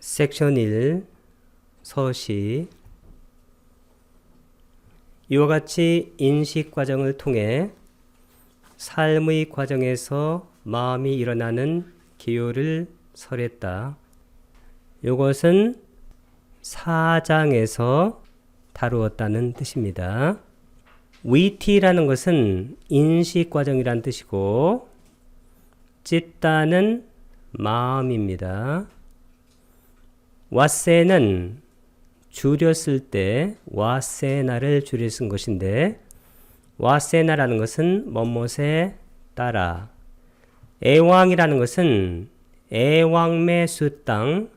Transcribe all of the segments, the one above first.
섹션 1 서시 이와 같이 인식 과정을 통해 삶의 과정에서 마음이 일어나는 기호를 설했다. 이것은 4장에서 다루었다는 뜻입니다. 위티라는 것은 인식 과정이란 뜻이고 찢다는 마음입니다. 와세는 줄였을 때 와세나를 줄여 쓴 것인데 와세나라는 것은 뭐뭇에 따라 애왕이라는 것은 애왕매 수땅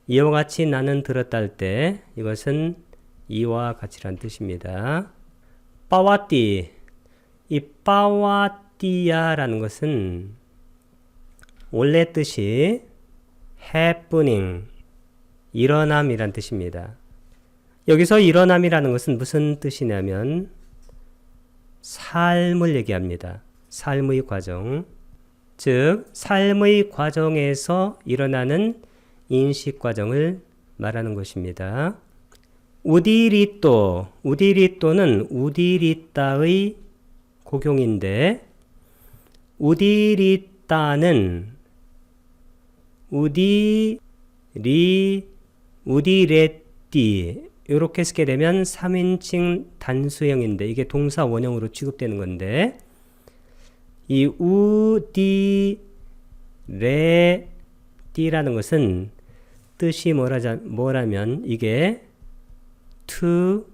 이와 같이 나는 들었다 할 때 이것은 이와 같이란 뜻입니다. 빠와띠 이 빠와띠야라는 것은 원래 뜻이 happening 일어남이란 뜻입니다. 여기서 일어남이라는 것은 무슨 뜻이냐면 삶을 얘기합니다. 삶의 과정. 즉 삶의 과정에서 일어나는 인식 과정을 말하는 것입니다. 우디리또는 우디리따의 고경인데 우디리따는 우디레띠 이렇게 쓰게 되면 3인칭 단수형인데 이게 동사 원형으로 취급되는 건데 이 우디레띠라는 것은 뜻이 뭐라면 이게 to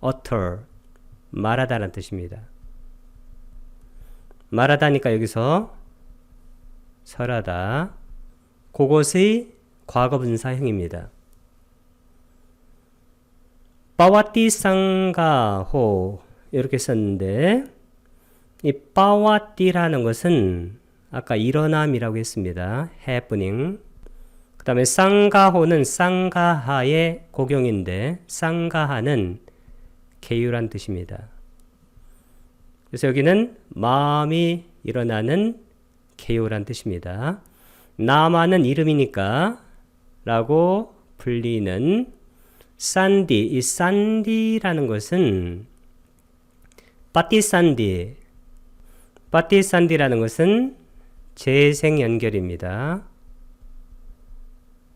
utter 말하다라는 뜻입니다. 말하다니까 여기서 설하다 그것의 과거분사형입니다. 빠와띠 쌍가호 이렇게 썼는데 이 빠와띠라는 것은 아까 일어남이라고 했습니다. happening. 그 다음에 쌍가호는 쌍가하의 고경인데 쌍가하는 계유란 뜻입니다. 그래서 여기는 마음이 일어나는 계유란 뜻입니다. 나마는 이름이니까 라고 불리는 산디, 이 산디라는 것은 빠띠산디라는 것은 재생 연결입니다.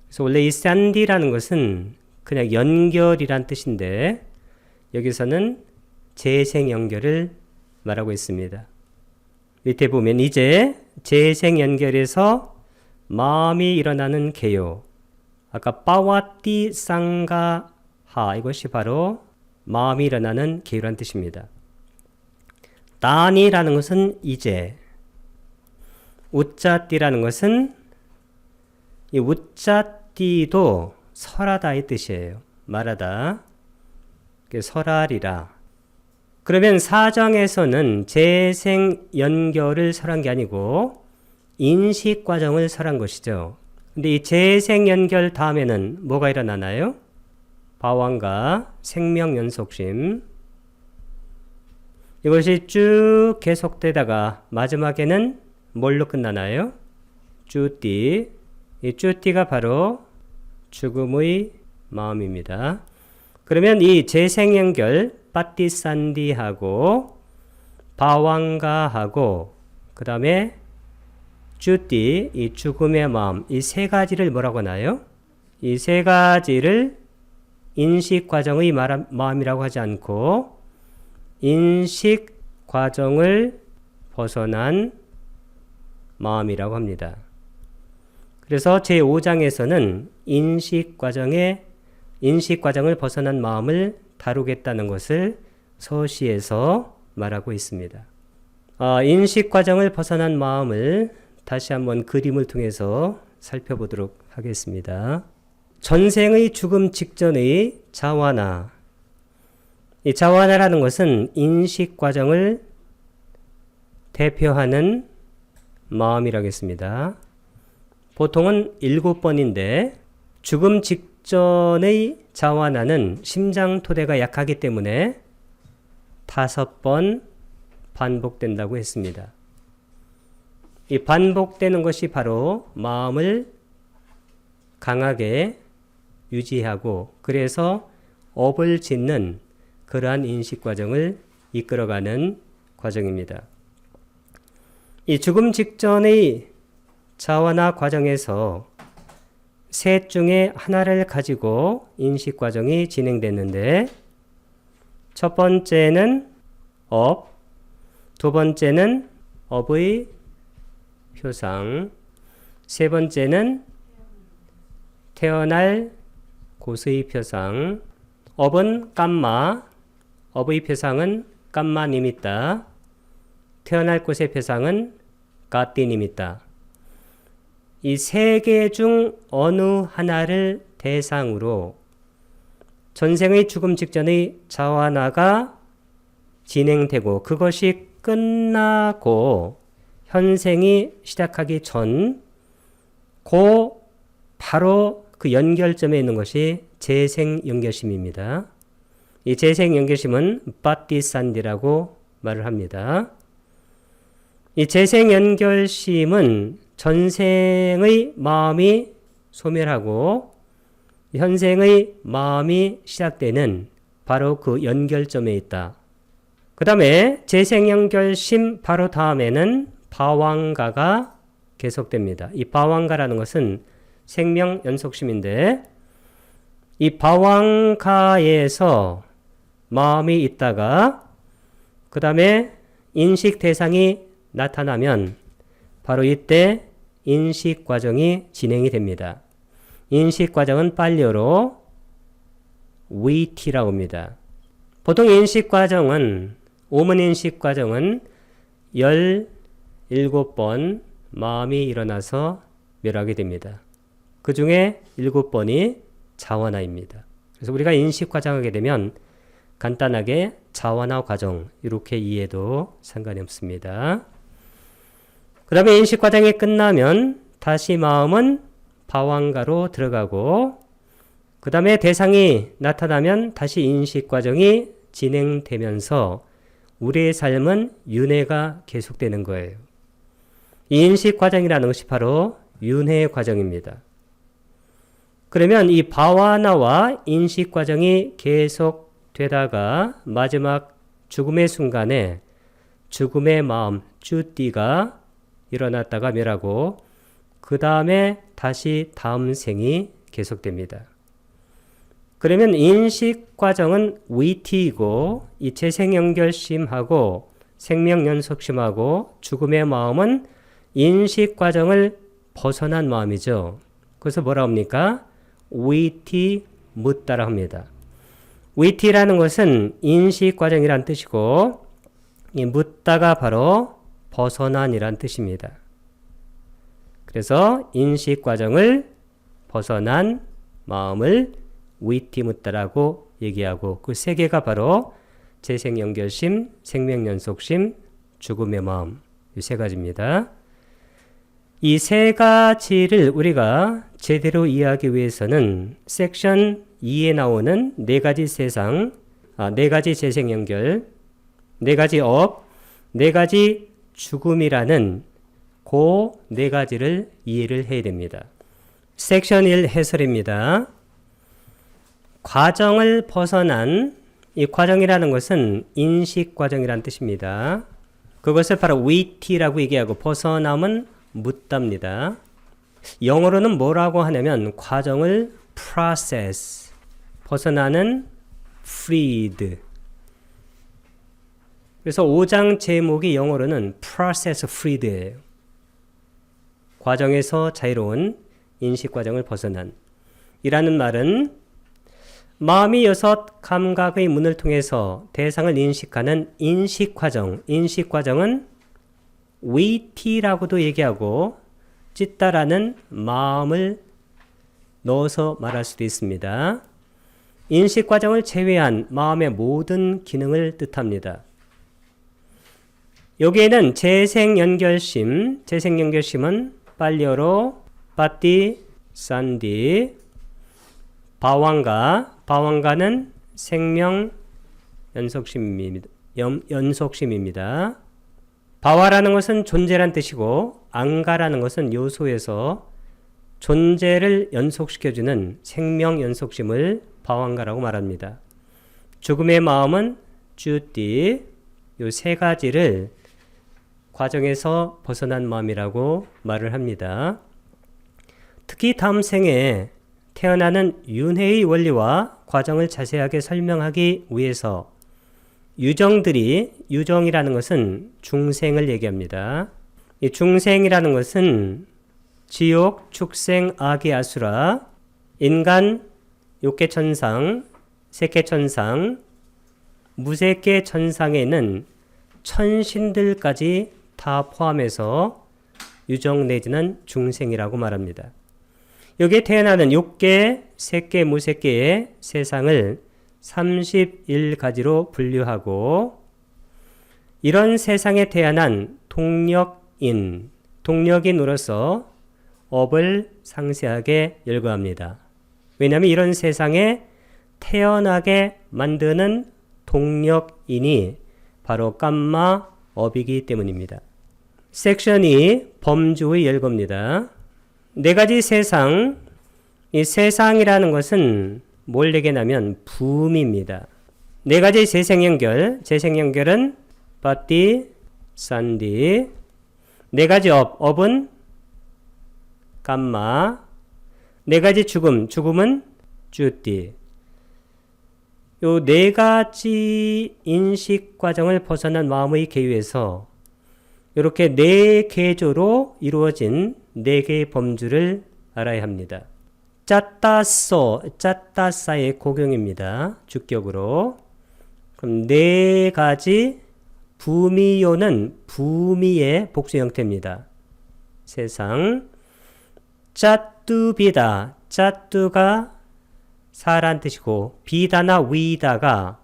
그래서 원래 이 산디라는 것은 그냥 연결이란 뜻인데 여기서는 재생 연결을 말하고 있습니다. 밑에 보면 이제 재생 연결에서 마음이 일어나는 개요. 아까 빠와띠 쌍가하 이것이 바로 마음이 일어나는 개요란 뜻입니다. 다니라는 것은 이제 우짜띠라는 것은 이 우짜띠도 설하다의 뜻이에요. 말하다. 설하리라. 그러면 4장에서는 재생 연결을 설한 게 아니고 인식 과정을 설한 것이죠. 근데 이 재생 연결 다음에는 뭐가 일어나나요? 바완과 생명 연속심. 이것이 쭉 계속되다가 마지막에는 뭘로 끝나나요? 쭈띠. 이 쭈띠가 바로 죽음의 마음입니다. 그러면 이 재생 연결 빠띠산디하고 바완가하고 그 다음에 쭈띠, 이 죽음의 마음, 이 세 가지를 뭐라고 하나요? 이 세 가지를 인식 과정의 마음이라고 하지 않고 인식 과정을 벗어난 마음이라고 합니다. 그래서 제5장에서는 인식 과정을 벗어난 마음을 다루겠다는 것을 서시에서 말하고 있습니다. 인식 과정을 벗어난 마음을 다시 한번 그림을 통해서 살펴보도록 하겠습니다. 전생의 죽음 직전의 자와나. 이 자와나라는 것은 인식 과정을 대표하는 마음이라고 했습니다. 보통은 7번인데 죽음 직전의 자와나는 심장 토대가 약하기 때문에 5번 반복된다고 했습니다. 이 반복되는 것이 바로 마음을 강하게 유지하고 그래서 업을 짓는 그러한 인식 과정을 이끌어가는 과정입니다. 이 죽음 직전의 자원화 과정에서 셋 중에 하나를 가지고 인식 과정이 진행됐는데 첫 번째는 업, 두 번째는 업의 표상, 세 번째는 태어날 곳의 표상. 업은 감마, 업의 표상은 감마 니미타, 태어날 곳의 표상은 가띠 니미타. 이 세 개 중 어느 하나를 대상으로 전생의 죽음 직전의 자완화가 진행되고 그것이 끝나고 현생이 시작하기 전 바로 그 연결점에 있는 것이 재생연결심입니다. 이 재생연결심은 빠띠산디라고 말을 합니다. 이 재생연결심은 전생의 마음이 소멸하고 현생의 마음이 시작되는 바로 그 연결점에 있다. 그 다음에 재생연결심 바로 다음에는 바왕가가 계속됩니다. 이 바왕가라는 것은 생명연속심인데 이 바왕가에서 마음이 있다가 그 다음에 인식 대상이 나타나면 바로 이때 인식 과정이 진행이 됩니다. 인식 과정은 빨리어로 위티라고 합니다. 보통 인식 과정은 오문 인식 과정은 17번 마음이 일어나서 멸하게 됩니다. 그 중에 7번이 자완화입니다. 그래서 우리가 인식 과정하게 되면 간단하게 자완화 과정 이렇게 이해도 상관이 없습니다. 그 다음에 인식 과정이 끝나면 다시 마음은 바왕가로 들어가고 그 다음에 대상이 나타나면 다시 인식 과정이 진행되면서 우리의 삶은 윤회가 계속되는 거예요. 이 인식 과정이라는 것이 바로 윤회 과정입니다. 그러면 이 바와나와 인식 과정이 계속되다가 마지막 죽음의 순간에 죽음의 마음 쭈띠가 일어났다가 멸하고 그 다음에 다시 다음 생이 계속됩니다. 그러면 인식 과정은 위티이고 이 재생연결심하고 생명연속심하고 죽음의 마음은 인식 과정을 벗어난 마음이죠. 그래서 뭐라 합니까? 위티 묻다라 합니다. 위티라는 것은 인식 과정이란 뜻이고 이 묻다가 바로 벗어난이란 뜻입니다. 그래서 인식 과정을 벗어난 마음을 위티 묻다라고 얘기하고 그 세 개가 바로 재생연결심, 생명연속심, 죽음의 마음 이 세 가지입니다. 이 세 가지를 우리가 제대로 이해하기 위해서는 섹션 2에 나오는 네 가지 세상, 네 가지 재생연결, 네 가지 업, 네 가지 죽음이라는 그 네 가지를 이해를 해야 됩니다. 섹션 1 해설입니다. 과정을 벗어난 이 과정이라는 것은 인식 과정이라는 뜻입니다. 그것을 바로 위티라고 얘기하고 벗어남은 묻답니다. 영어로는 뭐라고 하냐면 과정을 process, 벗어나는 freed. 그래서 5장 제목이 영어로는 process freed예요. 과정에서 자유로운 인식 과정을 벗어난 이라는 말은 마음이 6 감각의 문을 통해서 대상을 인식하는 인식 과정, 인식 과정은 위티라고도 얘기하고 찢다라는 마음을 넣어서 말할 수도 있습니다. 인식 과정을 제외한 마음의 모든 기능을 뜻합니다. 여기에는 재생연결심, 재생연결심은 빨리어로 빠띠, 산디, 바왕가, 바왕가는 생명 연속심입니다. 바와라는 것은 존재란 뜻이고 앙가라는 것은 요소에서 존재를 연속시켜주는 생명 연속심을 바완가라고 말합니다. 죽음의 마음은 주띠, 요 세 가지를 과정에서 벗어난 마음이라고 말을 합니다. 특히 다음 생에 태어나는 윤회의 원리와 과정을 자세하게 설명하기 위해서 유정이라는 것은 중생을 얘기합니다. 이 중생이라는 것은 지옥, 축생, 아기, 아수라, 인간, 욕계천상, 색계천상, 무색계천상에 있는 천신들까지 다 포함해서 유정 내지는 중생이라고 말합니다. 여기에 태어나는 욕계, 색계, 무색계의 세상을 31가지로 분류하고 이런 세상에 태어난 동력인으로서 업을 상세하게 열거합니다. 왜냐하면 이런 세상에 태어나게 만드는 동력인이 바로 감마 업이기 때문입니다. 섹션 2 범주의 열거입니다. 네 가지 세상, 이 세상이라는 것은 뭘 얘기하냐면 부음입니다. 네 가지 재생연결은 바띠, 산디, 네 가지 업은 감마, 네 가지 죽음은 주띠. 요 네 가지 인식 과정을 벗어난 마음의 계유에서 이렇게 네 개조로 이루어진 네 개의 범주를 알아야 합니다. 짜따사의 고경입니다. 주격으로. 그럼 네 가지 부미요는 부미의 복수 형태입니다. 세상. 짜뚜비다. 짜뚜가 사란 뜻이고 비다나 위다가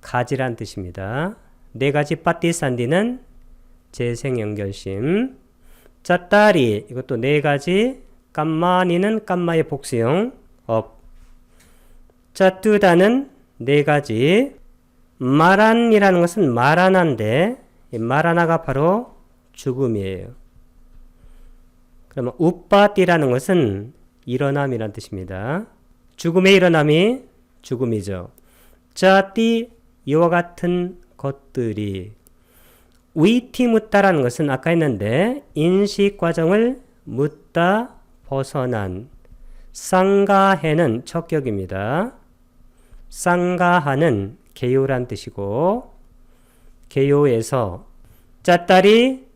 가지란 뜻입니다. 네 가지 빠띠산디는 재생연결심. 짜따리 이것도 네 가지. 깜마니는 깜마의 복수형 업. 짜뚜다는 네 가지. 마란이라는 것은 마라나인데 이 마라나가 바로 죽음이에요. 그러면 우빠띠라는 것은 일어남이란 뜻입니다. 죽음의 일어남이 죽음이죠. 짜띠 이와 같은 것들이 위티 묻다라는 것은 아까 했는데 인식 과정을 묻다 벗어난 쌍가해는 척격입니다. 쌍가하는 개요란 뜻이고 개요에서 짜딸이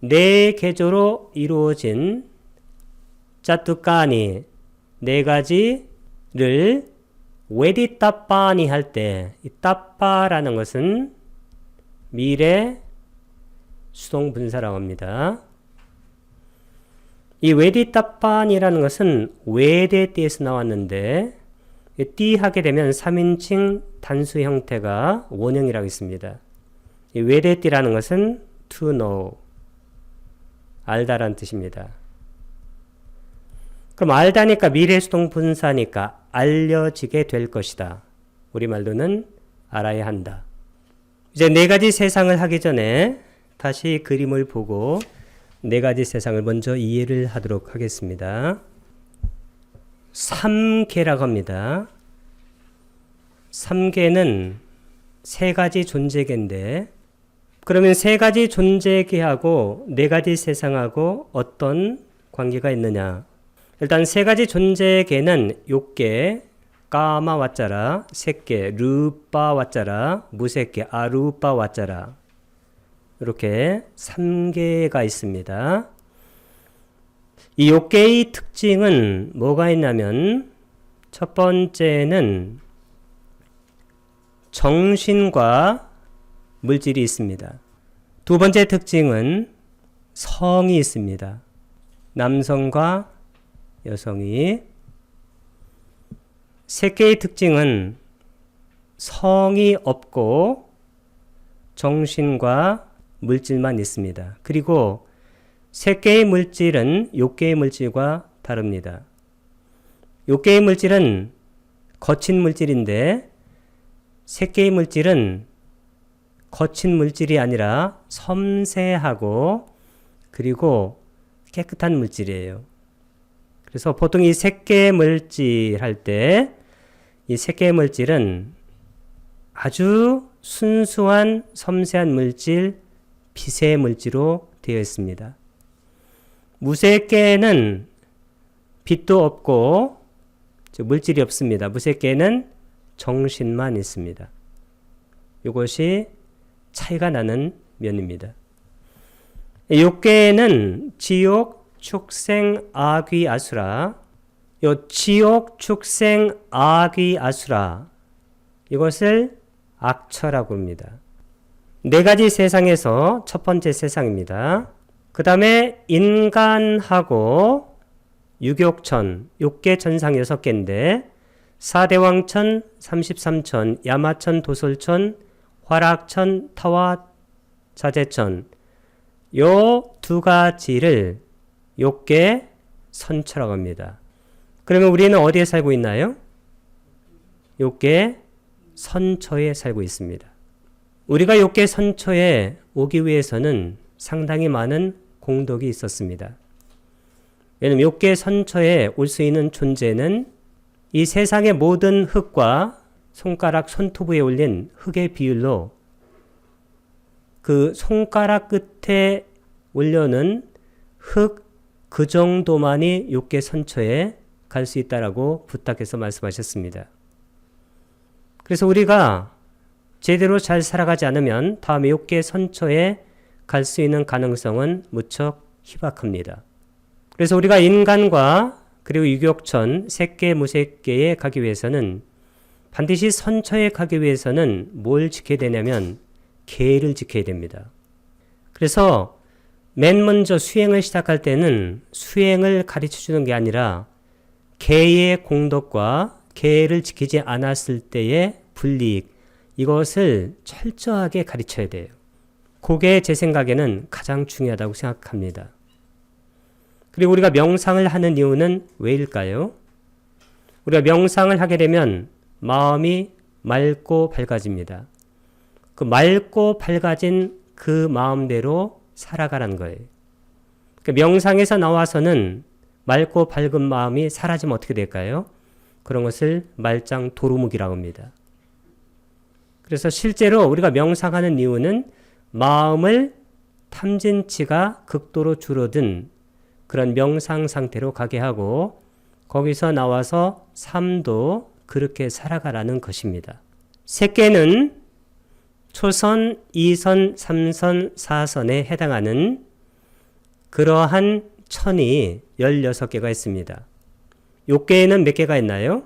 네 개조로 이루어진 짜뚜까니 네 가지를 웨디따빠니 할 때 이 따빠라는 것은 미래 수동분사라고 합니다. 이 웨디따빠니라는 것은 외대띠에서 나왔는데 띠 하게 되면 3인칭 단수 형태가 원형이라고 있습니다. 이 외대띠라는 것은 to know, 알다란 뜻입니다. 그럼 알다니까 미래수동 분사니까 알려지게 될 것이다. 우리말로는 알아야 한다. 이제 네 가지 세상을 하기 전에 다시 그림을 보고 네 가지 세상을 먼저 이해를 하도록 하겠습니다. 삼계라고 합니다. 삼계는 세 가지 존재계인데 그러면 세 가지 존재계하고 네 가지 세상하고 어떤 관계가 있느냐? 일단 세 가지 존재계는 욕계, 까마 왓자라, 색계, 르빠 왓자라, 무색계, 아루빠 왓자라 이렇게 3개가 있습니다. 이 욕계의 특징은 뭐가 있냐면 첫 번째는 정신과 물질이 있습니다. 두 번째 특징은 성이 있습니다. 남성과 여성이. 색계의 특징은 성이 없고 정신과 물질만 있습니다. 그리고 색계의 물질은 욕계의 물질과 다릅니다. 욕계의 물질은 거친 물질인데 색계의 물질은 거친 물질이 아니라 섬세하고 그리고 깨끗한 물질이에요. 그래서 보통 이 색계 물질 할 때 이 색계 물질은 아주 순수한 섬세한 물질, 비세 물질로 되어 있습니다. 무색계는 빛도 없고 물질이 없습니다. 무색계는 정신만 있습니다. 이것이 차이가 나는 면입니다. 욕계는 지옥, 축생, 아귀, 아수라. 요 지옥, 축생, 아귀, 아수라. 이것을 악처라고 합니다. 네 가지 세상에서 첫 번째 세상입니다. 그 다음에 인간하고 유격천, 욕계 천상 6개인데 사대왕천, 33천, 야마천, 도솔천, 화락천, 타와 자재천 요 두 가지를 욕계 선처라고 합니다. 그러면 우리는 어디에 살고 있나요? 욕계 선처에 살고 있습니다. 우리가 욕계 선처에 오기 위해서는 상당히 많은 공덕이 있었습니다. 왜냐하면 욕계 선처에 올 수 있는 존재는 이 세상의 모든 흙과 손가락 손톱에 올린 흙의 비율로 그 손가락 끝에 올려놓은 흙 그 정도만이 욕계 선처에 갈 수 있다라고 부탁해서 말씀하셨습니다. 그래서 우리가 제대로 잘 살아가지 않으면 다음에 욕계 선처에 갈 수 있는 가능성은 무척 희박합니다. 그래서 우리가 인간과 그리고 유격천, 색계, 무색계에 가기 위해서는 반드시 선처에 가기 위해서는 뭘 지켜야 되냐면 계를 지켜야 됩니다. 그래서 맨 먼저 수행을 시작할 때는 수행을 가르쳐 주는 게 아니라 계의 공덕과 계를 지키지 않았을 때의 불이익, 이것을 철저하게 가르쳐야 돼요. 그게 제 생각에는 가장 중요하다고 생각합니다. 그리고 우리가 명상을 하는 이유는 왜일까요? 우리가 명상을 하게 되면 마음이 맑고 밝아집니다. 그 맑고 밝아진 그 마음대로 살아가라는 거예요. 그러니까 명상에서 나와서는 맑고 밝은 마음이 사라지면 어떻게 될까요? 그런 것을 말짱 도루묵이라고 합니다. 그래서 실제로 우리가 명상하는 이유는 마음을 탐진치가 극도로 줄어든 그런 명상 상태로 가게 하고 거기서 나와서 삶도 그렇게 살아가라는 것입니다. 색계는 초선, 2선, 3선, 4선에 해당하는 그러한 천이 16개가 있습니다. 욕계에는 몇 개가 있나요?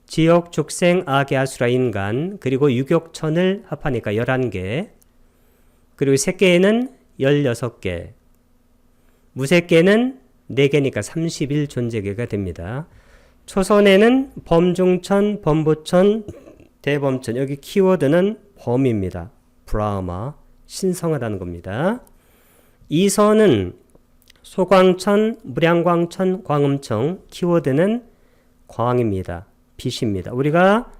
지옥, 축생, 아기, 아수라, 인간, 그리고 유격천을 합하니까 11개, 그리고 색계에는 16개, 무색계는 4개니까 31존재계가 됩니다. 초선에는 범중천, 범부천, 대범천, 여기 키워드는 범입니다. 브라흐마, 신성하다는 겁니다. 2선은 소광천, 무량광천, 광음청, 키워드는 광입니다. 빛입니다. 우리가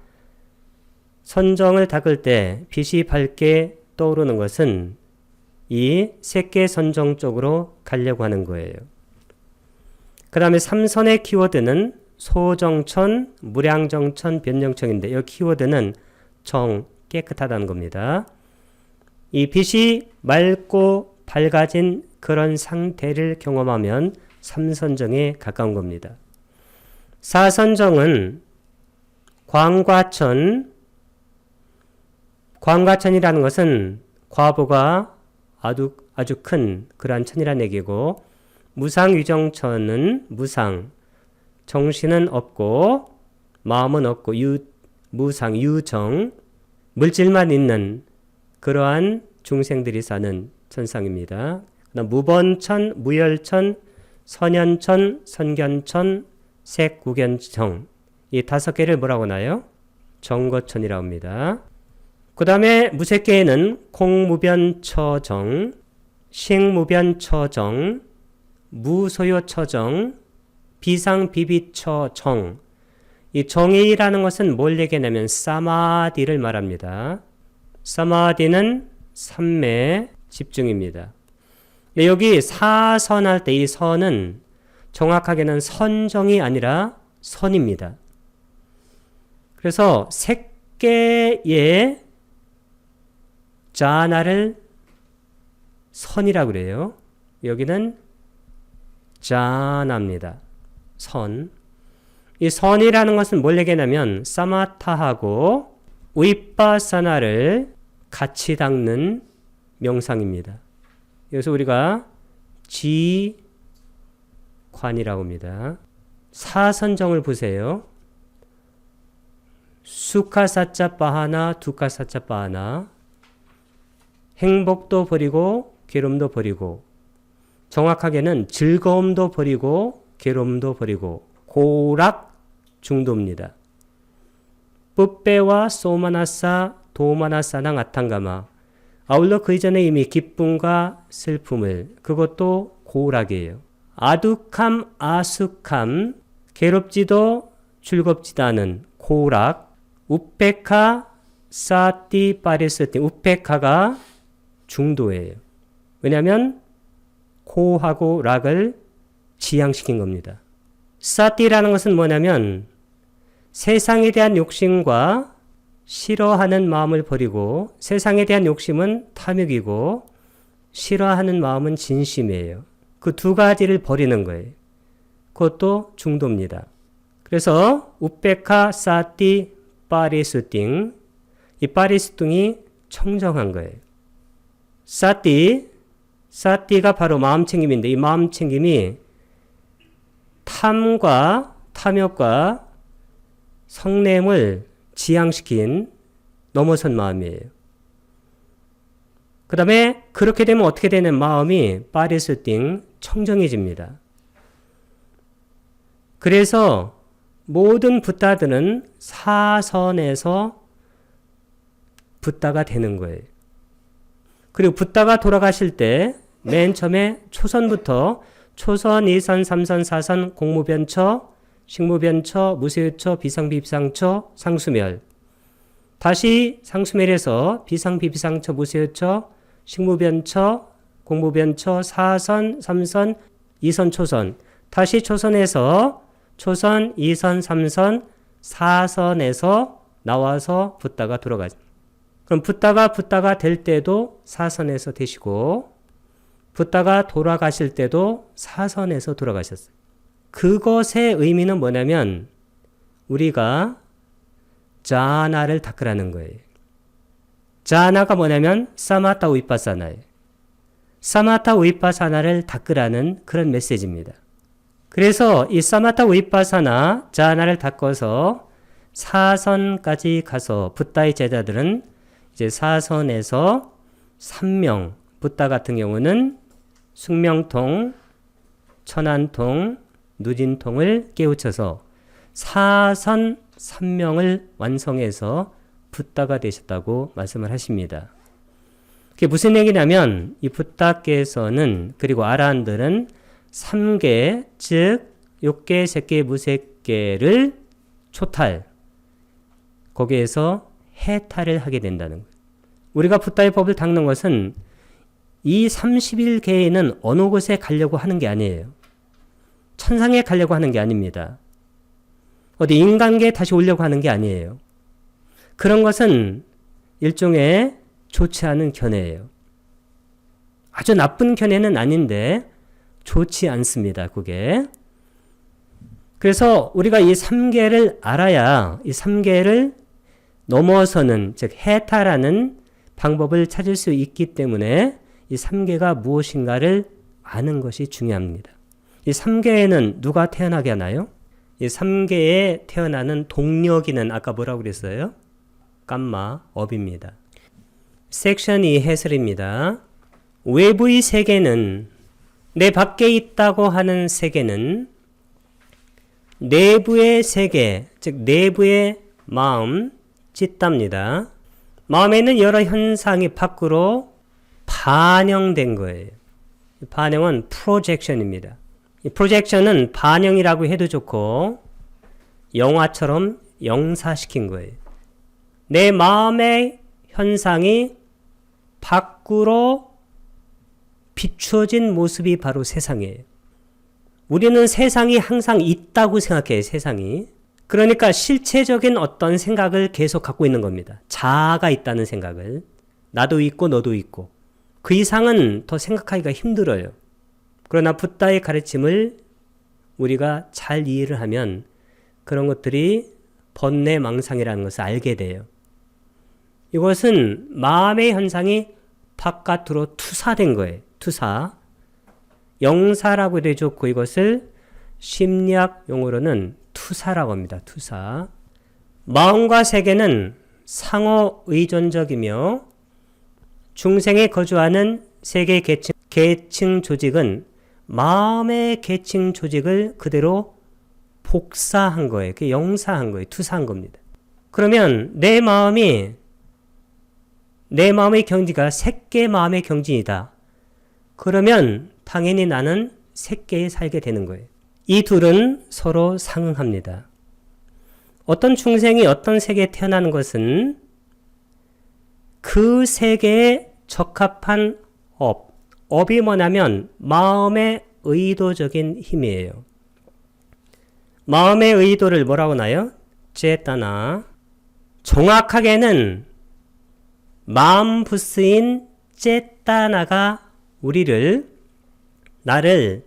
선정을 닦을 때 빛이 밝게 떠오르는 것은 이 색계 선정 쪽으로 가려고 하는 거예요. 그 다음에 3선의 키워드는 소정천, 무량정천, 변정천인데 이 키워드는 정, 깨끗하다는 겁니다. 이 빛이 맑고 밝아진 그런 상태를 경험하면 3선정에 가까운 겁니다. 4선정은 광과천, 광과천이라는 것은 과보가 아주 큰 그러한 천이라는 얘기고, 무상유정천은 무상, 정신은 없고 마음은 없고 무상, 유정, 물질만 있는 그러한 중생들이 사는 천상입니다. 무번천, 무열천, 선현천, 선견천, 색구견청, 이 5개를 뭐라고 하나요? 정거천이라고 합니다. 그 다음에 무색계에는 공무변처정, 식무변처정, 무소요처정, 비상비비처정. 이 정의라는 것은 뭘 얘기하냐면 사마디를 말합니다. 사마디는 삼매 집중입니다. 여기 사선할 때 이 선은 정확하게는 선정이 아니라 선입니다. 그래서 색계의 자나를 선이라고 그래요. 여기는 자나입니다. 선. 이 선이라는 것은 뭘 얘기하냐면 사마타하고 위파사나를 같이 닦는 명상입니다. 그래서 우리가 지관이라고 합니다. 사선정을 보세요. 수카사짜빠하나 두카사짜빠하나 행복도 버리고 괴로움도 버리고 정확하게는 즐거움도 버리고 괴로움도 버리고 고락 중도입니다. 뿌빼와 소마나사 도마나사나 아탕가마 아울러 그 이전에 이미 기쁨과 슬픔을 그것도 고락이에요. 아두캄 아수캄 괴롭지도 즐겁지도 않은 고락 우페카 사티 파리스티 우페카가 중도예요. 왜냐하면 고하고 락을 지향시킨 겁니다. 사티라는 것은 뭐냐면 세상에 대한 욕심과 싫어하는 마음을 버리고 세상에 대한 욕심은 탐욕이고 싫어하는 마음은 진심이에요. 그 두 가지를 버리는 거예요. 그것도 중도입니다. 그래서 우페카 사티 파리스팅 이 파리스팅이 청정한 거예요. 사티가 바로 마음챙김인데 이 마음챙김이 탐과 탐욕과 성냄을 지향시킨 넘어선 마음이에요. 그 다음에 그렇게 되면 어떻게 되는 마음이 파리스팅 청정해집니다. 그래서 모든 붓다들은 사선에서 붓다가 되는 거예요. 그리고 붓다가 돌아가실 때 맨 처음에 초선부터 초선, 2선, 3선, 4선, 공무변처, 식무변처, 무쇠유처, 비상비비상처, 상수멸. 다시 상수멸에서 비상비비상처, 무쇠유처, 식무변처, 공무변처, 4선, 3선, 2선, 초선. 다시 초선에서 초선, 2선, 3선, 4선에서 나와서 붓다가 돌아가죠. 그럼 붓다가 될 때도 4선에서 되시고 붓다가 돌아가실 때도 4선에서 돌아가셨어요. 그것의 의미는 뭐냐면 우리가 자나를 닦으라는 거예요. 자나가 뭐냐면 사마타 위파사나예요. 사마타 위파사나를 닦으라는 그런 메시지입니다. 그래서 이 사마타 위파사나 자나를 닦아서 4선까지 가서 붓다의 제자들은 이제 4선에서 3명, 붓다 같은 경우는 숙명통, 천안통, 누진통을 깨우쳐서 4선 3명을 완성해서 붓다가 되셨다고 말씀을 하십니다. 그게 무슨 얘기냐면 이 붓다께서는 그리고 아라한들은 3계, 즉 욕계, 색계, 무색계를 초탈, 거기에서 해탈을 하게 된다는 거예요. 우리가 붓다의 법을 닦는 것은 이 31계에는 어느 곳에 가려고 하는 게 아니에요. 천상에 가려고 하는 게 아닙니다. 어디 인간계에 다시 오려고 하는 게 아니에요. 그런 것은 일종의 좋지 않은 견해예요. 아주 나쁜 견해는 아닌데 좋지 않습니다. 그게. 그래서 우리가 이 3계를 알아야 이 3계를 넘어서는 즉 해탈하는 방법을 찾을 수 있기 때문에 이 3계가 무엇인가를 아는 것이 중요합니다. 이 3계에는 누가 태어나게 하나요? 이 3계에 태어나는 동력이는 아까 뭐라고 그랬어요? 깜마, 업입니다. 섹션 2 해설입니다. 외부의 세계는 내 밖에 있다고 하는 세계는 내부의 세계, 즉 내부의 마음, 찢답니다. 마음에 있는 여러 현상이 밖으로 반영된 거예요. 반영은 프로젝션입니다. 이 프로젝션은 반영이라고 해도 좋고 영화처럼 영사시킨 거예요. 내 마음의 현상이 밖으로 비추어진 모습이 바로 세상이에요. 우리는 세상이 항상 있다고 생각해요. 세상이. 그러니까 실체적인 어떤 생각을 계속 갖고 있는 겁니다. 자아가 있다는 생각을. 나도 있고 너도 있고. 그 이상은 더 생각하기가 힘들어요. 그러나 붓다의 가르침을 우리가 잘 이해를 하면 그런 것들이 번뇌망상이라는 것을 알게 돼요. 이것은 마음의 현상이 바깥으로 투사된 거예요. 투사. 영사라고 해도 좋고 이것을 심리학 용어로는 투사라고 합니다. 투사. 마음과 세계는 상호 의존적이며 중생이 거주하는 세계 계층 조직은 마음의 계층 조직을 그대로 복사한 거예요. 그 영사한 거예요. 투사한 겁니다. 그러면 내 마음의 경지가 색계 마음의 경지이다. 그러면 당연히 나는 색계에 살게 되는 거예요. 이 둘은 서로 상응합니다. 어떤 중생이 어떤 세계에 태어나는 것은 그 세계에 적합한 업이 뭐냐면 마음의 의도적인 힘이에요. 마음의 의도를 뭐라고 하나요? 제타나. 정확하게는 마음 부스인 제타나가 나를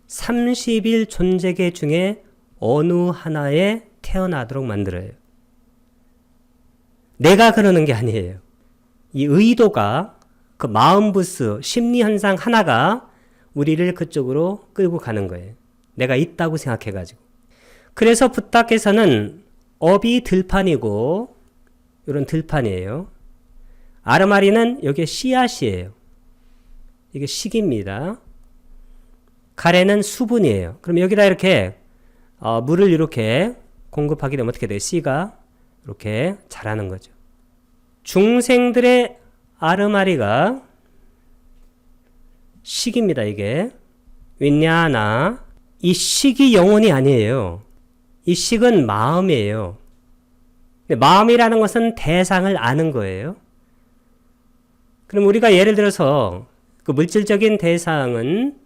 30일 존재계 중에 어느 하나에 태어나도록 만들어요. 내가 그러는 게 아니에요. 이 의도가 그 마음 부스, 심리 현상 하나가 우리를 그쪽으로 끌고 가는 거예요. 내가 있다고 생각해가지고. 그래서 붓다께서는 업이 들판이고 이런 들판이에요. 아르마리는 여기에 씨앗이에요. 이게 식입니다. 가래는 수분이에요. 그럼 여기다 이렇게 물을 이렇게 공급하게 되면 어떻게 돼요? 씨가 이렇게 자라는 거죠. 중생들의 아르마리가 식입니다. 이게 윈냐나. 이 식이 영혼이 아니에요. 이 식은 마음이에요. 근데 마음이라는 것은 대상을 아는 거예요. 그럼 우리가 예를 들어서 그 물질적인 대상은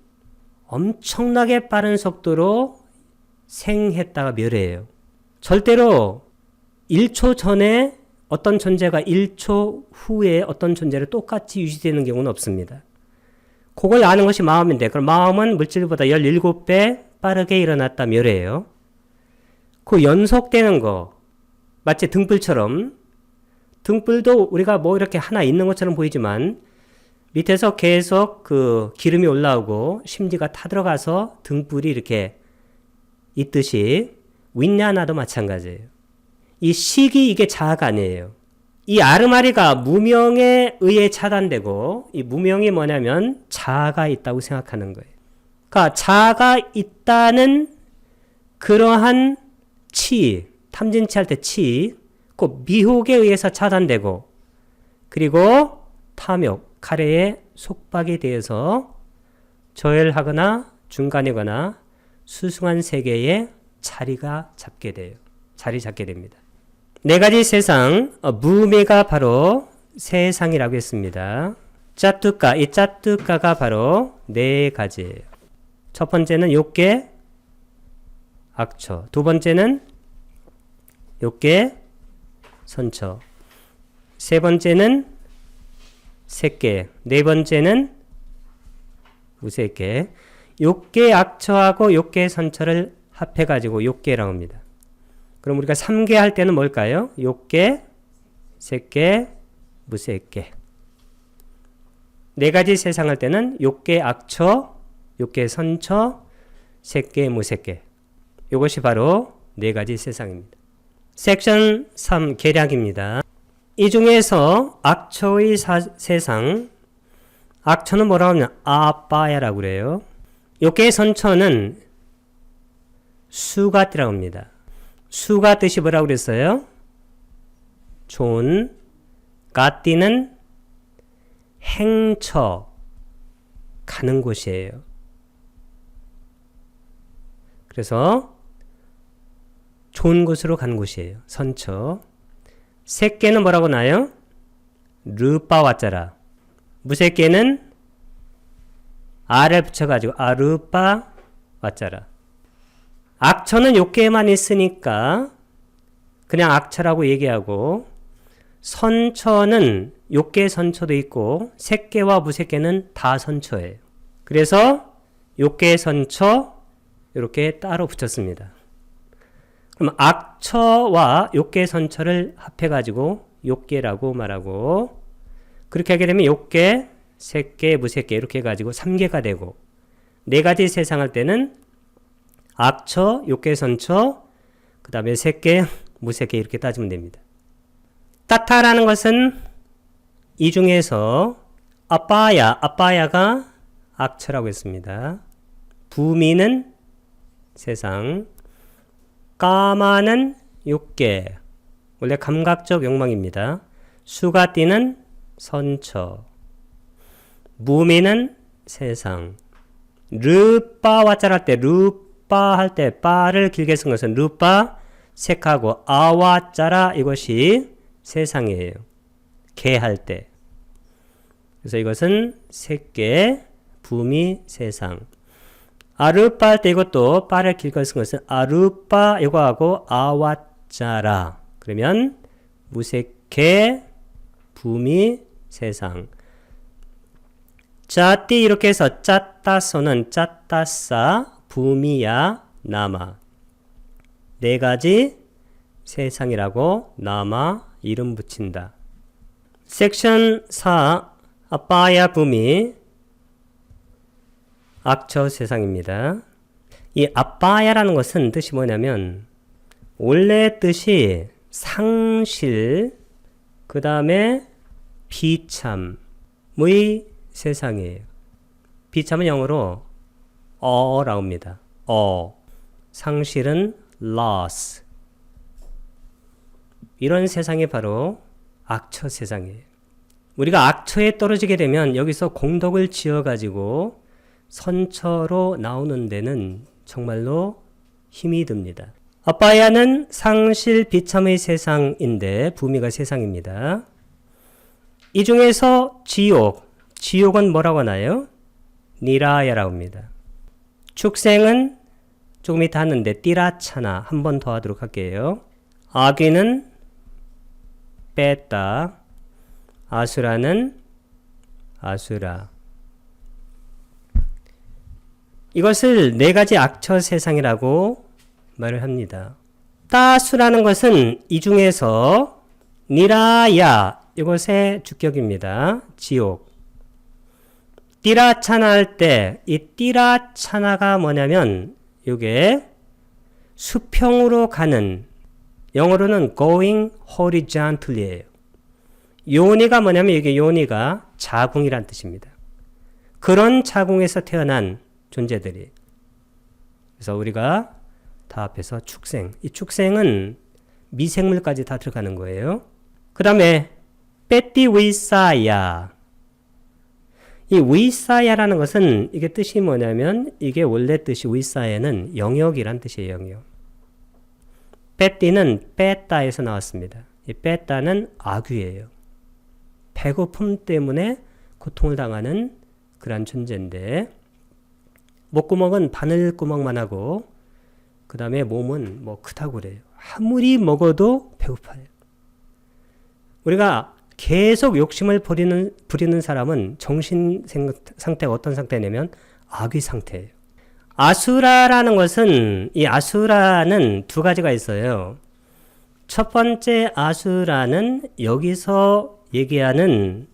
엄청나게 빠른 속도로 생했다가 멸해요. 절대로 1초 전에 어떤 존재가 1초 후에 어떤 존재를 똑같이 유지되는 경우는 없습니다. 그걸 아는 것이 마음인데, 그럼 마음은 물질보다 17배 빠르게 일어났다 멸해요. 그 연속되는 거, 마치 등불처럼, 등불도 우리가 뭐 이렇게 하나 있는 것처럼 보이지만 밑에서 계속 그 기름이 올라오고 심지가 타들어가서 등불이 이렇게 있듯이 윈냐나도 마찬가지예요. 이 식이 이게 자아가 아니에요. 이 아르마리가 무명에 의해 차단되고, 이 무명이 뭐냐면 자아가 있다고 생각하는 거예요. 그러니까 자아가 있다는 그러한 치, 탐진치 할 때 치, 그 미혹에 의해서 차단되고, 그리고 탐욕, 카레에 속박이 되어서 저열하거나 중간이거나 수승한 세계에 자리 잡게 됩니다. 네 가지 세상, 무미가 바로 세상이라고 했습니다. 짜뚜까, 이 짜뚜까가 바로 네 가지예요. 첫 번째는 욕계, 악처. 두 번째는 욕계, 선처. 세 번째는 색계. 네 번째는 무색계. 욕계, 악처하고 욕계, 선처를 합해가지고 욕계라고 합니다. 그럼 우리가 3계 할 때는 뭘까요? 욕계, 색계, 무색계. 네 가지 세상 할 때는 욕계, 악처, 욕계, 선처, 색계, 무색계. 이것이 바로 네 가지 세상입니다. 섹션 3 계략입니다. 이 중에서 악처의 세상, 악처는 뭐라고 하면 아빠야라고 그래요. 욕계, 선처는 수가띠라고 합니다. 수가 뜻이 뭐라고 그랬어요? 존, 가띠는 행처, 가는 곳이에요. 그래서 좋은 곳으로 가는 곳이에요. 선처. 색계는 뭐라고 나요? 르빠와짜라. 무색계는 아를 붙여가지고 아르빠 와짜라. 악처는 요께만 있으니까 그냥 악처라고 얘기하고, 선처는 요께 선처도 있고 색계와 무색계는 다 선처예요. 그래서 요께 선처 이렇게 따로 붙였습니다. 그럼 악처와 요께 선처를 합해가지고 요께라고 말하고, 그렇게 하게 되면 요께, 색계, 무색계 이렇게 해가지고 3개가 되고, 4가지 세상할 때는 악처, 요께 선처, 그 다음에 색계, 무색계 이렇게 따지면 됩니다. 따타라는 것은 이 중에서 아빠야가 악처라고 했습니다. 부미는 세상, 까마는 요께, 원래 감각적 욕망입니다. 수가띠는 선처, 무미는 세상, 르빠와짤 할 때, 르빠 할 때 빠를 길게 쓴 것은 르빠, 색하고 아와짜라 이것이 세상이에요. 개 할 때. 그래서 이것은 색계, 부미, 세상. 아르빠 할 때 이것도 빠를 길게 쓴 것은 아르빠 이거하고 아와짜라. 그러면 무색계, 부미, 세상. 짜띠 이렇게 해서 짜따서는 짜따싸, 부미야, 나마. 4가지 세상이라고 나마 이름 붙인다. 섹션 4 아빠야 부미 악처 세상입니다. 이 아빠야라는 것은 뜻이 뭐냐면 원래 뜻이 상실 그 다음에 비참의 세상이에요. 비참은 영어로 어라고 합니다. 상실은 loss. 이런 세상이 바로 악처 세상이에요. 우리가 악처에 떨어지게 되면 여기서 공덕을 지어가지고 선처로 나오는 데는 정말로 힘이 듭니다. 아빠야는 상실 비참의 세상인데 부미가 세상입니다. 이 중에서 지옥은 뭐라고 하나요? 니라야라고 합니다. 축생은 조금 이따 하는데 띠라차나 한 번 더 하도록 할게요. 아귀는 뺐다. 아수라는 아수라. 이것을 4가지 악처 세상이라고 말을 합니다. 따수라는 것은 이 중에서 니라야 이것의 주격입니다. 지옥. 띠라차나 할 때 이 띠라차나가 뭐냐면 이게 수평으로 가는, 영어로는 going horizontally 예요. 요니가 뭐냐면 이게 요니가 자궁이란 뜻입니다. 그런 자궁에서 태어난 존재들이. 그래서 우리가 다 합해서 축생. 이 축생은 미생물까지 다 들어가는 거예요. 그 다음에 빼띠위사야. 이 위사야라는 것은 이게 뜻이 뭐냐면 이게 원래 뜻이 위사야는 영역이란 뜻이에요. 영역. 빼띠는 빼따에서 나왔습니다. 이 빼따는 아귀예요. 배고픔 때문에 고통을 당하는 그런 존재인데 목구멍은 바늘구멍만 하고 그 다음에 몸은 뭐 크다고 그래요. 아무리 먹어도 배고파요. 우리가 계속 욕심을 부리는 사람은 정신 상태가 어떤 상태냐면 아귀 상태예요. 아수라라는 것은 이 아수라는 2가지가 있어요. 첫 번째 아수라는 여기서 얘기하는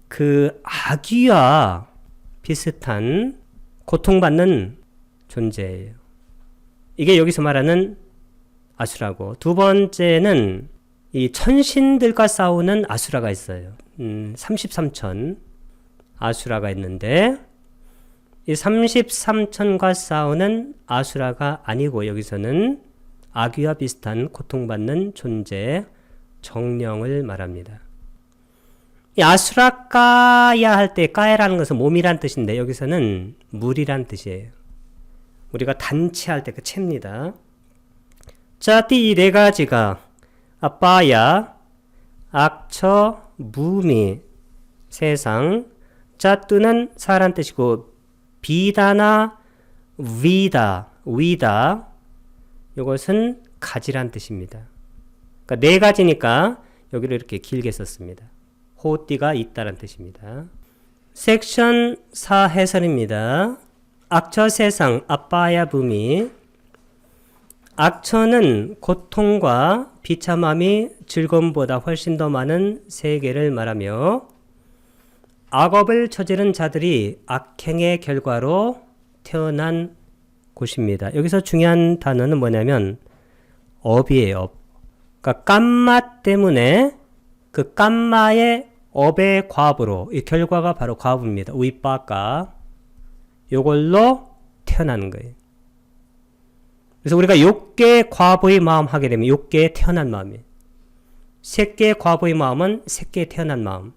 그 아귀와 비슷한 고통받는 존재예요. 이게 여기서 말하는 아수라고, 2번째는 이 천신들과 싸우는 아수라가 있어요. 33천 아수라가 있는데 이 33천과 싸우는 아수라가 아니고 여기서는 아귀와 비슷한 고통받는 존재 정령을 말합니다. 이 아수라까야 할 때 까야라는 것은 몸이란 뜻인데 여기서는 물이란 뜻이에요. 우리가 단체할 때 그 채입니다. 자, 이 4가지가 아빠야, 악처, 무미, 세상. 짜뚜는 사란 뜻이고 비다나 위다. 이것은 가지란 뜻입니다. 그러니까 네 가지니까 여기를 이렇게 길게 썼습니다. 호띠가 있다란 뜻입니다. 섹션 4 해설입니다. 악처 세상 아빠야 붐이. 악처는 고통과 비참함이 즐거움보다 훨씬 더 많은 세계를 말하며 악업을 저지른 자들이 악행의 결과로 태어난 곳입니다. 여기서 중요한 단어는 뭐냐면 업이에요. 업. 그러니까 깜마 때문에 그 깜마의 업의 과업으로 이 결과가 바로 과업입니다. 위빠까 요걸로 태어나는 거예요. 그래서 우리가 6개의 과부의 마음 하게 되면 6개의 태어난 마음이에요. 3개의 과부의 마음은 3개의 태어난 마음.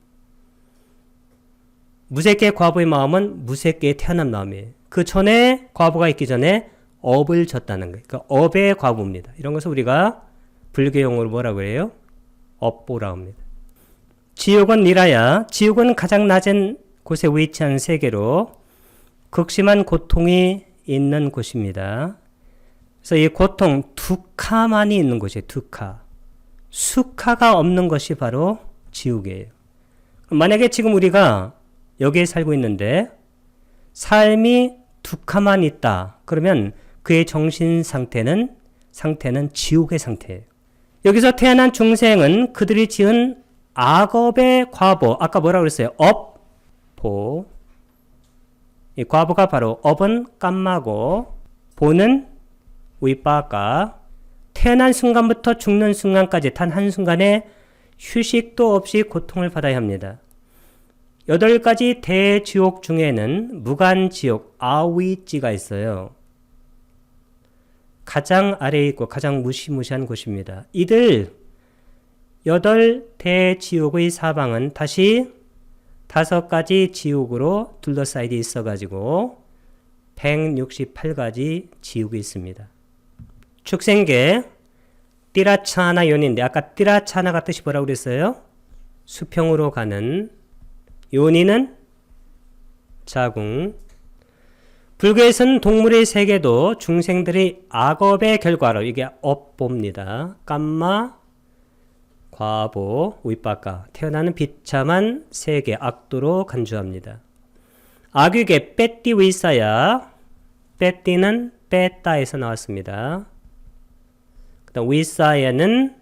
무색개의 과부의 마음은 무색개의 태어난 마음이에요. 그 전에 과부가 있기 전에 업을 졌다는 거예요. 그러니까 업의 과부입니다. 이런 것을 우리가 불교 용어로 뭐라고 해요? 업보라고 합니다. 지옥은 니라야. 지옥은 가장 낮은 곳에 위치한 세계로 극심한 고통이 있는 곳입니다. 그래서 이 고통, 두카만이 있는 곳이에요. 두카. 수카가 없는 것이 바로 지옥이에요. 만약에 지금 우리가 여기에 살고 있는데 삶이 두카만 있다. 그러면 그의 정신 상태는 지옥의 상태예요. 여기서 태어난 중생은 그들이 지은 악업의 과보, 아까 뭐라고 그랬어요? 업보. 이 과보가 바로 업은 깜마고 보는 위빠까. 태어난 순간부터 죽는 순간까지 단 한순간에 휴식도 없이 고통을 받아야 합니다. 8가지 대지옥 중에는 무간지옥 아위찌가 있어요. 가장 아래에 있고 가장 무시무시한 곳입니다. 이들 8대지옥의 사방은 다시 5가지 지옥으로 둘러싸여 있어가지고 168가지 지옥이 있습니다. 축생계 띠라차나 요니인데 아까 띠라차나가 뜻이 뭐라고 그랬어요? 수평으로 가는. 요니는 자궁. 불교에서는 동물의 세계도 중생들의 악업의 결과로 이게 업보입니다. 깜마, 과보, 위빠까 태어나는 비참한 세계 악도로 간주합니다. 악육의 빼띠 위사야. 빼띠는 빼따에서 나왔습니다. 그 다음 위사야는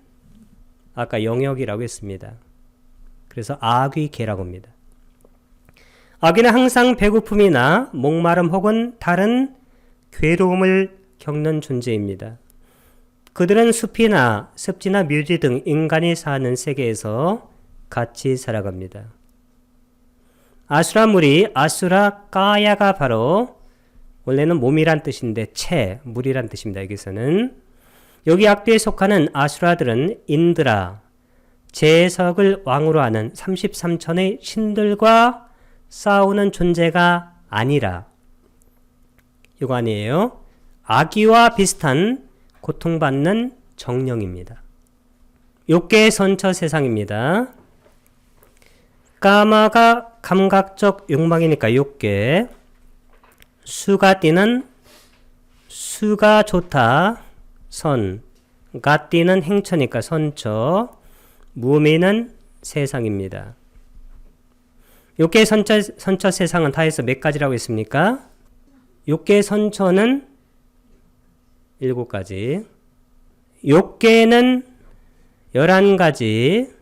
아까 영역이라고 했습니다. 그래서 악귀계라고 합니다. 악귀는 항상 배고픔이나 목마름 혹은 다른 괴로움을 겪는 존재입니다. 그들은 숲이나 습지나 묘지 등 인간이 사는 세계에서 같이 살아갑니다. 아수라물이 아수라 까야가 바로 원래는 몸이란 뜻인데 물이란 뜻입니다. 여기서는 여기 악도에 속하는 아수라들은 인드라, 재석을 왕으로 하는 33천의 신들과 싸우는 존재가 아니라 이거 아니에요. 아기와 비슷한 고통받는 정령입니다. 6개의 선처 세상입니다. 까마가 감각적 욕망이니까 6개. 수가 띠는 수가 좋다. 선. 가띠는 행처니까 선처. 무미는 세상입니다. 6개의 선처 세상은 다 해서 몇 가지라고 했습니까? 6개의 선처는 7가지. 6개는 11가지.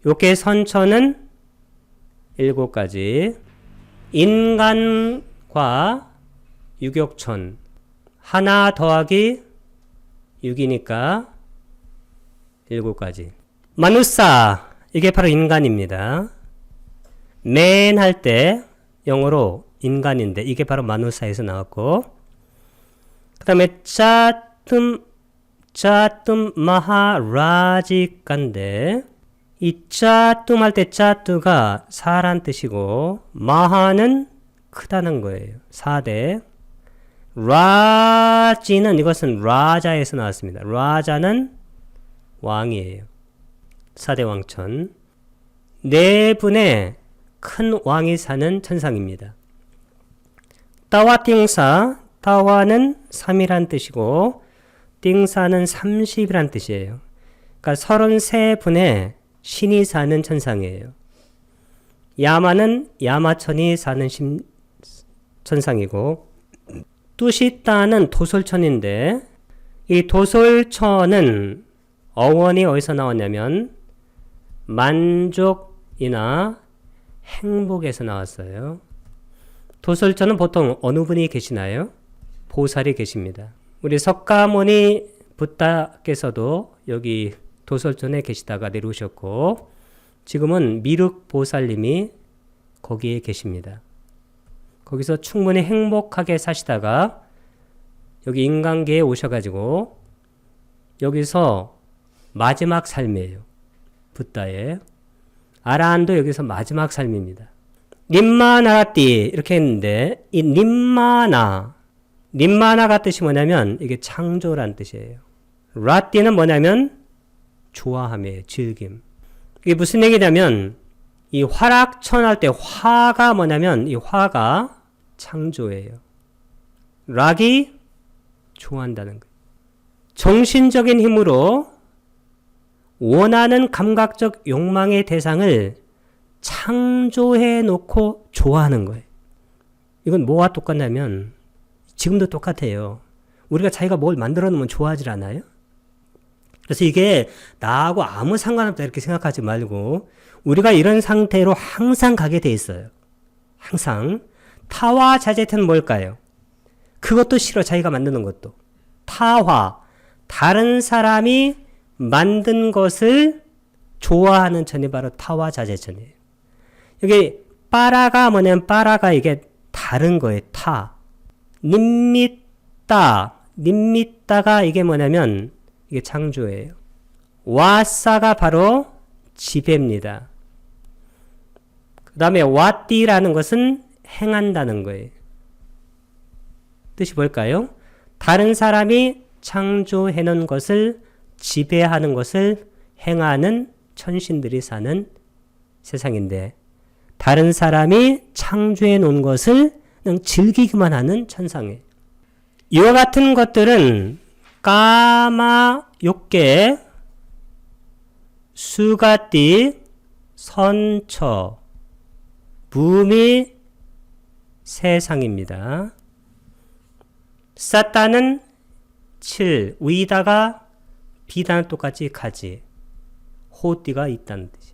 6개의 선처는 7가지. 인간과 유격천. 하나 더하기 6이니까 7가지. 마누사. 이게 바로 인간입니다. 맨 할 때 영어로 인간인데 이게 바로 마누사에서 나왔고 그 다음에 짜뜸 마하라지간데 이 짜뜸 할 때 짜뚜가 사란 뜻이고 마하는 크다는 거예요. 4대. 라지는 이것은 라자에서 나왔습니다. 라자는 왕이에요. 4대 왕천. 4분의 큰 왕이 사는 천상입니다. 따와 띵사, 따와는 3이란 뜻이고 띵사는 30이란 뜻이에요. 그러니까 33분의 신이 사는 천상이에요. 야마는 야마천이 사는 천상이고 뚜시따는 도솔천인데 이 도솔천은 어원이 어디서 나왔냐면 만족이나 행복에서 나왔어요. 도솔천은 보통 어느 분이 계시나요? 보살이 계십니다. 우리 석가모니 붓다께서도 여기 도솔천에 계시다가 내려오셨고 지금은 미륵 보살님이 거기에 계십니다. 거기서 충분히 행복하게 사시다가 여기 인간계에 오셔가지고 여기서 마지막 삶이에요. 붓다의 아라한도 여기서 마지막 삶입니다. 님마나라띠 이렇게 했는데 이 님마나가 뜻이 뭐냐면 이게 창조란 뜻이에요. 라띠는 뭐냐면 좋아함이에요. 즐김. 이게 무슨 얘기냐면 이 화락천 할 때 화가 뭐냐면 이 화가 창조예요. 락이 좋아한다는 거예요. 정신적인 힘으로 원하는 감각적 욕망의 대상을 창조해 놓고 좋아하는 거예요. 이건 뭐와 똑같냐면 지금도 똑같아요. 우리가 자기가 뭘 만들어 놓으면 좋아하지 않아요? 그래서 이게 나하고 아무 상관없다 이렇게 생각하지 말고 우리가 이런 상태로 항상 가게 돼 있어요. 항상. 타화 자제트는 뭘까요? 그것도 싫어. 자기가 만드는 것도. 타화. 다른 사람이 만든 것을 좋아하는 천이 바로 타화 자제천이에요. 여기 빠라가 뭐냐면 빠라가 이게 다른 거예요. 타. 님미따가 이게 뭐냐면 이게 창조예요. 와사가 바로 지배입니다. 그 다음에 와띠라는 것은 행한다는 거예요. 뜻이 뭘까요? 다른 사람이 창조해 놓은 것을 지배하는 것을 행하는 천신들이 사는 세상인데 다른 사람이 창조해 놓은 것을 그냥 즐기기만 하는 천상이에요. 이와 같은 것들은 까마, 욕계, 수가띠, 선처, 부미, 세상입니다. 사따는 7, 위다가 비단은 똑같이 가지, 호띠가 있다는 뜻이.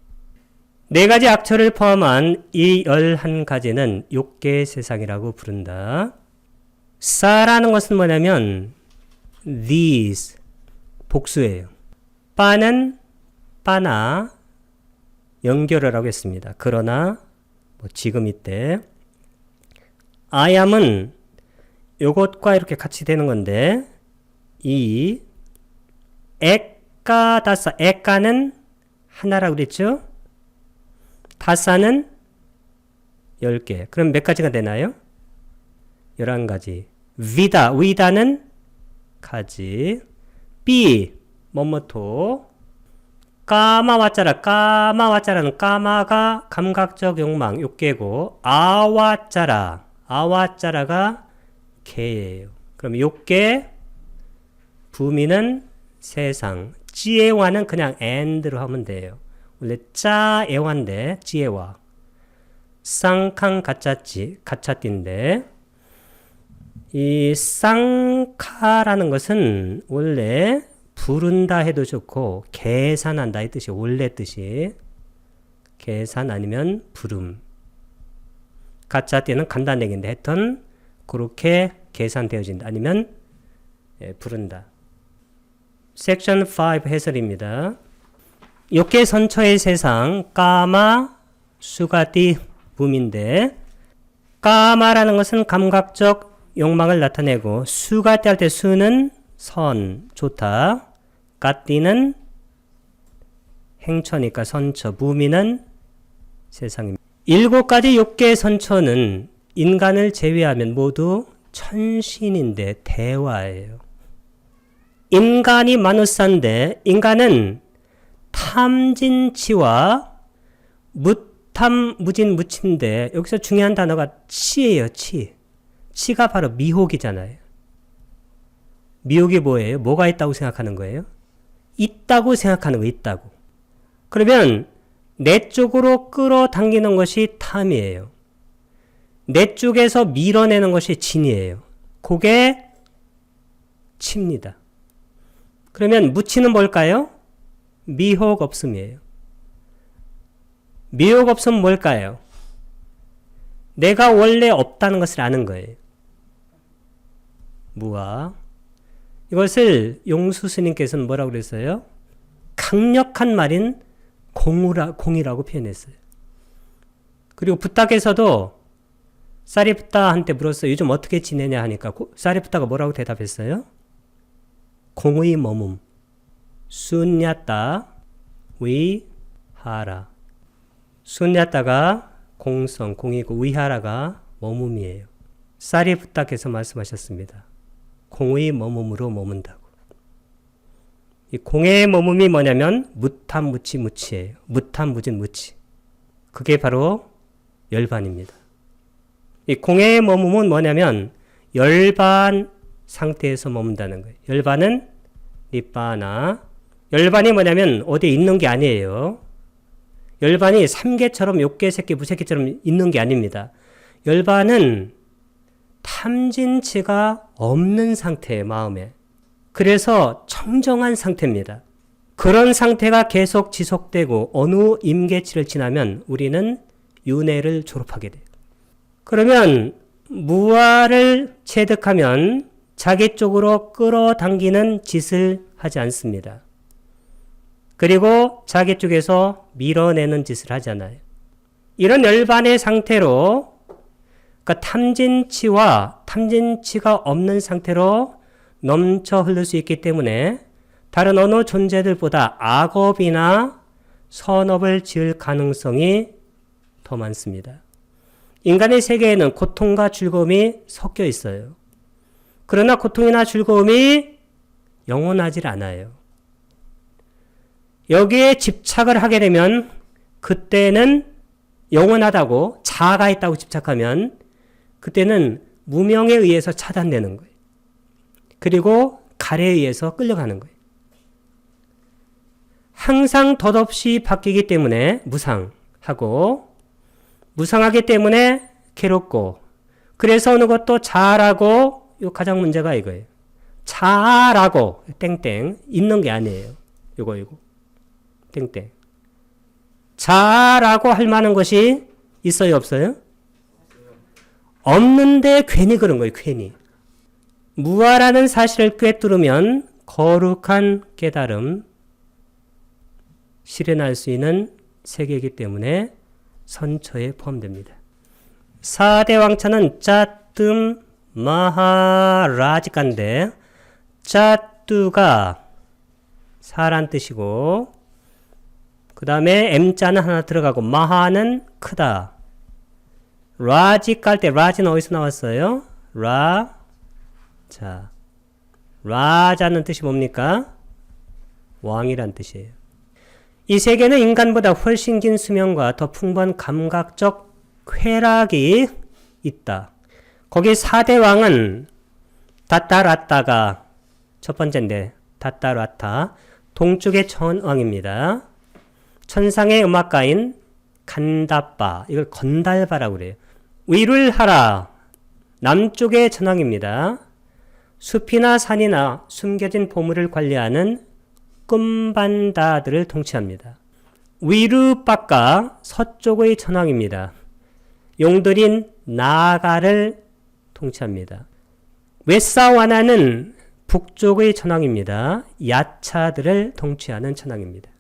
네 가지 악처를 포함한 이 11가지는 욕계 세상이라고 부른다. 사라는 것은 뭐냐면 these, 복수예요. 빠는 빠나 연결을 하고 있습니다. 그러나 뭐 지금 이때 I am은 요것과 이렇게 같이 되는 건데 이 에까 다사, 에까는 하나라고 그랬죠? 다사는 10개. 그럼 몇 가지가 되나요? 11가지. 위다는 가지. 삐, 뭐뭐토. 까마와짜라는 까마가 감각적 욕망, 욕계고, 아와짜라가 개예요. 그럼 욕계, 부미는 세상, 찌에와는 그냥 and로 하면 돼요. 원래 짜에와인데 찌에와. 쌍캉 가짜띠인데 이 쌍카라는 것은 원래 부른다 해도 좋고 계산한다 이 뜻이 원래 뜻이 계산 아니면 부름. 가짜띠는 간단하게인데 하여튼 그렇게 계산되어진다 아니면 부른다. 섹션 5 해설입니다. 욕계 선처의 세상 까마 수가띠 붐인데 까마라는 것은 감각적 욕망을 나타내고 수가띠 할 때 수는 선, 좋다. 까띠는 행처니까 선처, 붐이는 세상입니다. 7가지 욕계 선처는 인간을 제외하면 모두 천신인데 대화예요. 인간이 마누사인데 인간은 탐진치와 무탐무진무치인데 여기서 중요한 단어가 치예요. 치. 치가 바로 미혹이잖아요. 미혹이 뭐예요? 뭐가 있다고 생각하는 거예요? 있다고 생각하는 거, 있다고. 그러면 내 쪽으로 끌어당기는 것이 탐이에요. 내 쪽에서 밀어내는 것이 진이에요. 그게 치입니다. 그러면 무치는 뭘까요? 미혹 없음이에요. 미혹 없음 뭘까요? 내가 원래 없다는 것을 아는 거예요. 무아. 이것을 용수 스님께서는 뭐라고 그랬어요? 강력한 말인 공이라고 표현했어요. 그리고 부탁에서도 사리푸타한테 물었어요. 요즘 어떻게 지내냐 하니까 사리푸타가 뭐라고 대답했어요? 공의 머문. 순야따 위하라. 순야따가 공성, 공이고 위하라가 머문이에요. 사리푸타께서 말씀하셨습니다. 공의 머문으로 머문다고. 이 공의 머문이 뭐냐면 무탐 무치 무치예요. 무탐 무진 무치. 그게 바로 열반입니다. 이 공의 머문은 뭐냐면 열반 상태에서 머문다는 거예요. 열반은 니빠나. 열반이 뭐냐면 어디에 있는 게 아니에요. 열반이 삼계처럼 욕계, 새끼, 무새끼처럼 있는 게 아닙니다. 열반은 탐진치가 없는 상태예요. 마음에. 그래서 청정한 상태입니다. 그런 상태가 계속 지속되고 어느 임계치를 지나면 우리는 윤회를 졸업하게 돼요. 그러면 무아를 체득하면 자기 쪽으로 끌어당기는 짓을 하지 않습니다. 그리고 자기 쪽에서 밀어내는 짓을 하잖아요. 이런 열반의 상태로, 그러니까 탐진치와 탐진치가 없는 상태로 넘쳐 흐를 수 있기 때문에 다른 어느 존재들보다 악업이나 선업을 지을 가능성이 더 많습니다. 인간의 세계에는 고통과 즐거움이 섞여 있어요. 그러나 고통이나 즐거움이 영원하지 않아요. 여기에 집착을 하게 되면 그때는 영원하다고, 자아가 있다고 집착하면 그때는 무명에 의해서 차단되는 거예요. 그리고 갈에 의해서 끌려가는 거예요. 항상 덧없이 바뀌기 때문에 무상하고, 무상하기 때문에 괴롭고, 그래서 어느 것도 자아라고, 요 가장 문제가 이거예요. 자아라고 땡땡 있는 게 아니에요. 요거 땡땡. 자아라고 할 만한 것이 있어요, 없어요? 없는데 괜히 그런 거예요. 괜히. 무아라는 사실을 꿰뚫으면 거룩한 깨달음, 실현할 수 있는 세계이기 때문에 선처에 포함됩니다. 4대 왕차는 짜뜸 마하라지간데, 짜뚜가 사란 뜻이고, 그 다음에 M자는 하나 들어가고, 마하는 크다. 라지 깔 때 라지는 어디서 나왔어요? 자, 라자는 뜻이 뭡니까? 왕이란 뜻이에요. 이 세계는 인간보다 훨씬 긴 수명과 더 풍부한 감각적 쾌락이 있다. 거기 4대 왕은 다따라따가 첫 번째인데, 다따라타 동쪽의 천왕입니다. 천상의 음악가인 간다빠, 이걸 건달바라고 그래요. 위를 하라, 남쪽의 천왕입니다. 숲이나 산이나 숨겨진 보물을 관리하는 끔반다들을 통치합니다. 위르빠가 서쪽의 천왕입니다. 용들인 나가를 통치합니다. 웨사와나는 북쪽의 천왕입니다. 야차들을 통치하는 천왕입니다.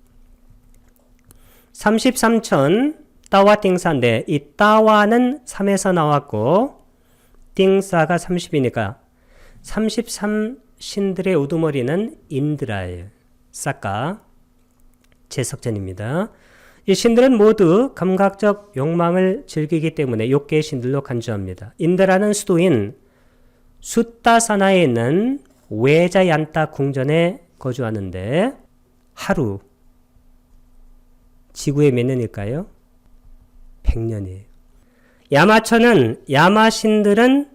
33천 따와 띵사인데 이 따와는 3에서 나왔고 띵사가 30이니까 33신들의 우두머리는 인드라예요. 사까 제석전입니다. 이 신들은 모두 감각적 욕망을 즐기기 때문에 욕계의 신들로 간주합니다. 인드라는 수도인 수타사나에 있는 외자얀타 궁전에 거주하는데 하루 지구에 몇 년일까요? 100년이에요. 야마천은 야마신들은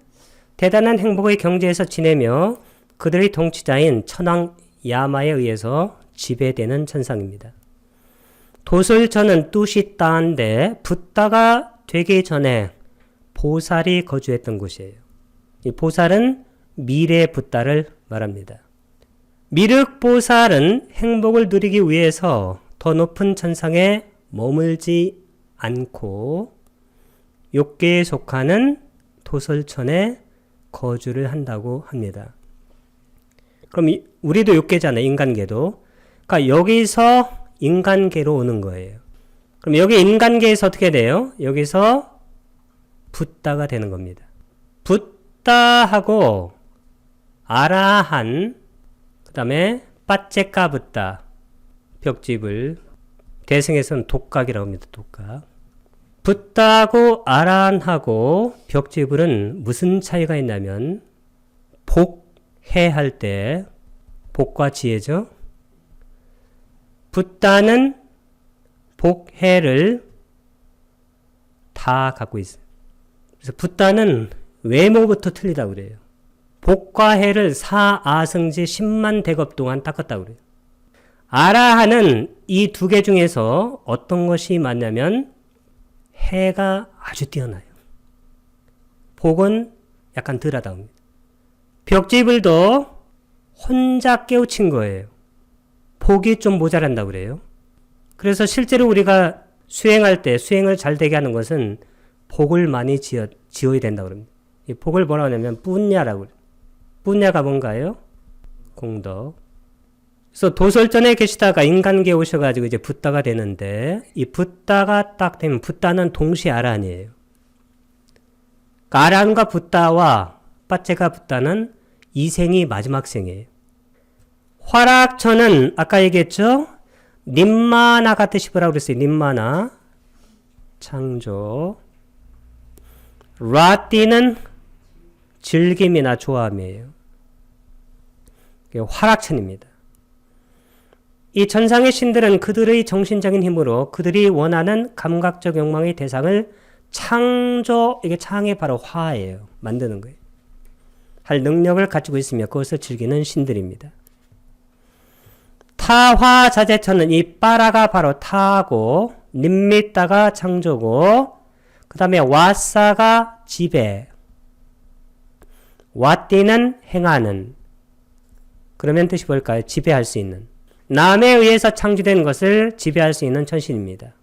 대단한 행복의 경지에서 지내며 그들의 통치자인 천왕 야마에 의해서 지배되는 천상입니다. 도솔천은 뚜시 따인데 붓다가 되기 전에 보살이 거주했던 곳이에요. 이 보살은 미래 붓다를 말합니다. 미륵보살은 행복을 누리기 위해서 더 높은 천상에 머물지 않고 욕계에 속하는 도솔천에 거주를 한다고 합니다. 그럼 우리도 욕계잖아요. 인간계도. 그러니까 여기서 인간계로 오는 거예요. 그럼 여기 인간계에서 어떻게 돼요? 여기서 붓다가 되는 겁니다. 붓다하고 아라한, 그 다음에 빠체카 붓다, 벽집을 대승에서는 독각이라고 합니다. 독각. 붓다하고 아라한하고 벽지불은 무슨 차이가 있냐면 복해할 때 복과 지혜죠. 붓다는 복해를 다 갖고 있어요. 그래서 붓다는 외모부터 틀리다고 그래요. 복과 해를 사아승지 10만 대겁 동안 닦았다고 그래요. 아라한은 이 두 개 중에서 어떤 것이 맞냐면 해가 아주 뛰어나요. 복은 약간 덜하다 합니다. 벽지불도 혼자 깨우친 거예요. 복이 좀 모자란다고 그래요. 그래서 실제로 우리가 수행할 때 수행을 잘 되게 하는 것은 복을 많이 지어야 된다고 합니다. 이 복을 뭐라고 하냐면 뿌냐라고 그래요. 뿌냐가 뭔가요? 공덕. 그래서 도솔전에 계시다가 인간계에 오셔가지고 이제 붓다가 되는데, 이 붓다가 딱 되면, 붓다는 동시에 아라한이에요. 그러니까 아라한과 붓다와 빠체가 붓다는 이 생이 마지막 생이에요. 화락천은 아까 얘기했죠? 님마나가 뜻이라고 그랬어요. 님마나. 창조. 라띠는 즐김이나 좋아함이에요. 화락천입니다. 이 천상의 신들은 그들의 정신적인 힘으로 그들이 원하는 감각적 욕망의 대상을 창조, 이게 창이 바로 화예요. 만드는 거예요. 할 능력을 가지고 있으며 그것을 즐기는 신들입니다. 타화자재천은 이 빠라가 바로 타고, 림미따가 창조고, 그 다음에 와사가 지배, 와띠는 행하는. 그러면 뜻이 뭘까요? 지배할 수 있는. 남에 의해서 창조된 것을 지배할 수 있는 천신입니다.